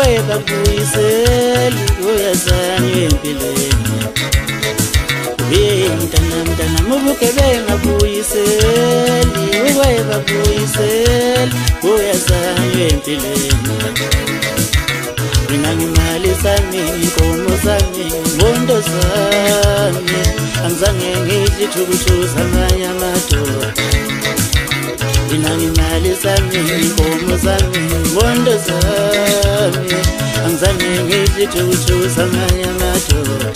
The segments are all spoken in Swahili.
Uyebabuyiseli uyazanywe empilweni mntana mubuke bengabuyiseli uyebabuyiseli uyazanywe empilweni Mina ngimali sami inkomo zami mondo zami angizange ngidli thukuthutha amanye amadoda Mina ngimali sami inkomo zami mondo zami angizange ngidli thukuthutha amanye amadoda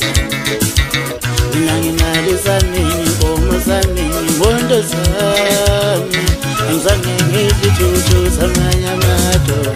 Mina ngimali sami inkomo zami mondo zami angizange ngidli thukuthutha amanye amadoda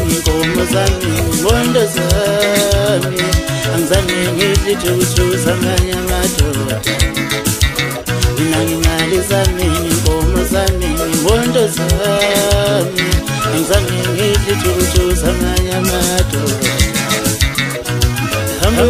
Inkomo zami mondo zami angizange ngidli thukuthutha amanye amadoda Mina ngimali zami inkomo zami mondo zami angizange ngidli thukuthutha amanye amadoda Hamba